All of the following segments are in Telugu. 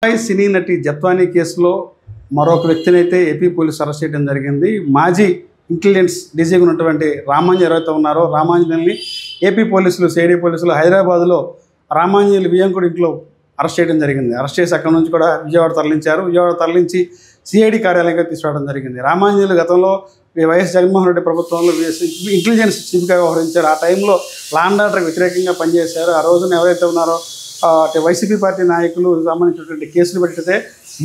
సినీ నటి జత్వానీ కేసులో మరొక వ్యక్తినైతే ఏపీ పోలీసు అరెస్ట్ చేయడం జరిగింది. మాజీ ఇంటెలిజెన్స్ డీజీగా ఉన్నటువంటి రామాంజన్ ఎవరైతే ఉన్నారో రామాంజన్ని ఏపీ పోలీసులు సిఐడి పోలీసులు హైదరాబాద్లో రామాంజన్ వియ్యంకుడి ఇంట్లో అరెస్ట్ చేయడం జరిగింది. అరెస్ట్ చేసి అక్కడ నుంచి కూడా విజయవాడ తరలించారు. విజయవాడ తరలించి సిఐడి కార్యాలయంగా తీసుకురావడం జరిగింది. రామాంజన్ గతంలో వైఎస్ జగన్మోహన్ రెడ్డి ప్రభుత్వంలో ఇంటెలిజెన్స్ చీఫ్గా వ్యవహరించారు. ఆ టైంలో లా అండ్ ఆర్డర్కి వ్యతిరేకంగా పనిచేశారు. ఆ రోజున ఎవరైతే ఉన్నారో వైసీపీ పార్టీ నాయకులు సంబంధించినటువంటి కేసులు పెట్టితే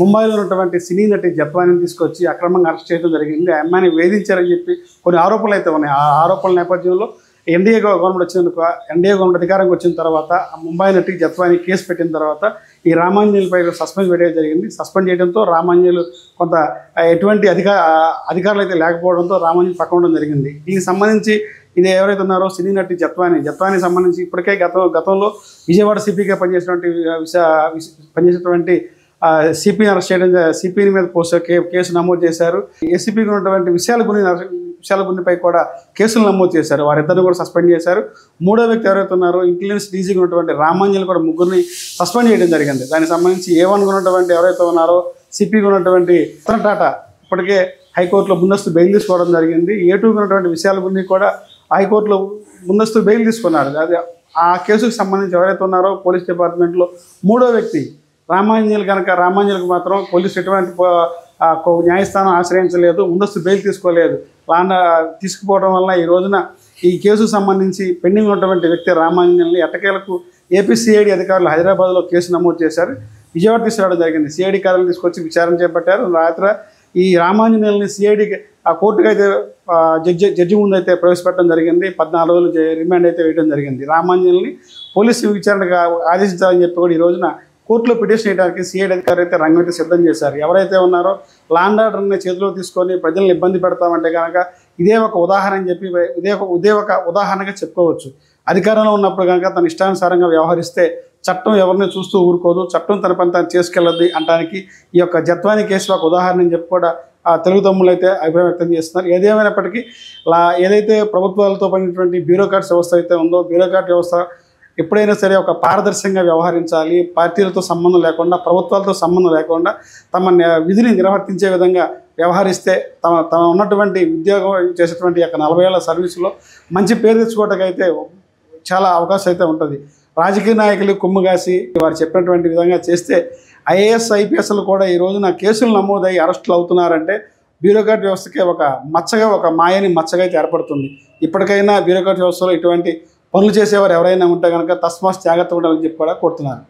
ముంబైలో ఉన్నటువంటి సినీ నటి జత్వానీని తీసుకొచ్చి అక్రమంగా అరెస్ట్ చేయడం జరిగింది. ఆ అమ్మాయిని వేధించారని చెప్పి కొన్ని ఆరోపణలు అయితే ఉన్నాయి. ఆ ఆరోపణల నేపథ్యంలో ఎన్డీఏ గవర్నమెంట్ వచ్చినందుకు ఎన్డీఏ గవర్నమెంట్ అధికారంకి వచ్చిన తర్వాత ముంబై నటి జత్వానీ కేసు పెట్టిన తర్వాత ఈ రామాంజన్పై సస్పెండ్ చేయడం జరిగింది. సస్పెండ్ చేయడంతో రామాంజన్ కొంత ఎటువంటి అధికారులు అయితే లేకపోవడంతో రామాంజన్ పక్కన ఉండడం జరిగింది. దీనికి సంబంధించి ఇది ఎవరైతే ఉన్నారో సినీ నటి జత్వానీ సంబంధించి ఇప్పటికే గతంలో విజయవాడ సిపిగా పనిచేసినటువంటి సిపిని అరెస్ట్ చేయడం సిపిని మీద కేసు నమోదు చేశారు. ఏసీపీకి ఉన్నటువంటి విశాల గునిపై కూడా కేసులు నమోదు చేశారు. వారిద్దరిని కూడా సస్పెండ్ చేశారు. మూడో వ్యక్తి ఎవరైతే ఉన్నారో ఇంటెలిజెన్స్ డీజీగా ఉన్నటువంటి రామాంజన్ కూడా ముగ్గురిని సస్పెండ్ చేయడం జరిగింది. దానికి సంబంధించి A1 ఉన్నటువంటి ఎవరైతే ఉన్నారో సిపిగా ఉన్నటువంటి రతన్ టాటా ఇప్పటికే హైకోర్టులో ముందస్తు బెయిల్ తీసుకోవడం జరిగింది. A2 ఉన్నటువంటి విశాల గుని కూడా హైకోర్టులో ముందస్తు బెయిల్ తీసుకున్నారు. అది ఆ కేసుకు సంబంధించి ఎవరైతే ఉన్నారో పోలీస్ డిపార్ట్మెంట్లో మూడో వ్యక్తి రామాంజన్కు మాత్రం పోలీసు ఎటువంటి న్యాయస్థానం ఆశ్రయించలేదు, ముందస్తు బెయిల్ తీసుకోలేదు. తీసుకుపోవడం వల్ల ఈ రోజున ఈ కేసుకు సంబంధించి పెండింగ్ ఉన్నటువంటి వ్యక్తి రామాంజన్ని ఎట్టకేలకు ఏపీ సిఐడి అధికారులు హైదరాబాద్లో కేసు నమోదు చేశారు. విజయవాడ తీసుకురావడం జరిగింది. సిఐడి కార్యాలయం తీసుకొచ్చి విచారణ చేపట్టారు. రాత్రి ఈ రామాంజన్ని సిఐడికి ఆ కోర్టుకు అయితే జడ్జి ముందు అయితే ప్రవేశపెట్టడం జరిగింది. 14 రోజులు రిమాండ్ అయితే వేయడం జరిగింది. రామాంజన్ని పోలీసు విచారణకు ఆదేశించాలని చెప్పి కూడా ఈ రోజున కోర్టులో పిటిషన్ వేయడానికి సిఐడి అధికారులు అయితే రంగమైతే సిద్ధం చేశారు. ఎవరైతే ఉన్నారో లా అండ్ ఆర్డర్ని చేతిలో తీసుకొని ప్రజలను ఇబ్బంది పెడతామంటే కనుక ఇదే ఒక ఉదాహరణ అని చెప్పి ఇదే ఒక ఉదాహరణగా చెప్పుకోవచ్చు. అధికారంలో ఉన్నప్పుడు కనుక తన ఇష్టానుసారంగా వ్యవహరిస్తే చట్టం ఎవరిని చూస్తూ ఊరుకోదు, చట్టం తన పని తను చేసుకెళ్ళద్ది అనడానికి ఈ యొక్క జత్వానీ కేసు ఒక ఉదాహరణ అని చెప్పి కూడా తెలుగు తమ్ముళ్ళు అయితే అభిప్రాయం వ్యక్తం చేస్తున్నారు. ఏదేమైనప్పటికీ ఏదైతే ప్రభుత్వాలతో పడినటువంటి బ్యూరోక్రాట్స్ వ్యవస్థ అయితే ఉందో బ్యూరోక్రాట్ వ్యవస్థ ఎప్పుడైనా సరే ఒక పారదర్శకంగా వ్యవహరించాలి. పార్టీలతో సంబంధం లేకుండా ప్రభుత్వాలతో సంబంధం లేకుండా తమ విధిని నిర్వర్తించే విధంగా వ్యవహరిస్తే తమ ఉన్నటువంటి ఉద్యోగం చేసేటువంటి యొక్క 40 ఏళ్ల సర్వీసులో మంచి పేరు తెచ్చుకోవడానికి అయితే చాలా అవకాశం అయితే ఉంటుంది. రాజకీయ నాయకులు కుమ్ముగాసి వారు చెప్పినటువంటి విధంగా చేస్తే ఐఏఎస్ ఐపీఎస్లు కూడా ఈ రోజున కేసులు నమోదై అరెస్టులు అవుతున్నారంటే బ్యూరోక్రాట్ వ్యవస్థకి ఒక మాయని మచ్చగా అయితే ఏర్పడుతుంది. ఇప్పటికైనా బ్యూరోక్రాట్ వ్యవస్థలో ఇటువంటి పనులు చేసేవారు ఎవరైనా ఉంటే కనుక తస్మాత్ జాగ్రత్తగా ఉండాలని చెప్పి కూడా కోరుతున్నారు.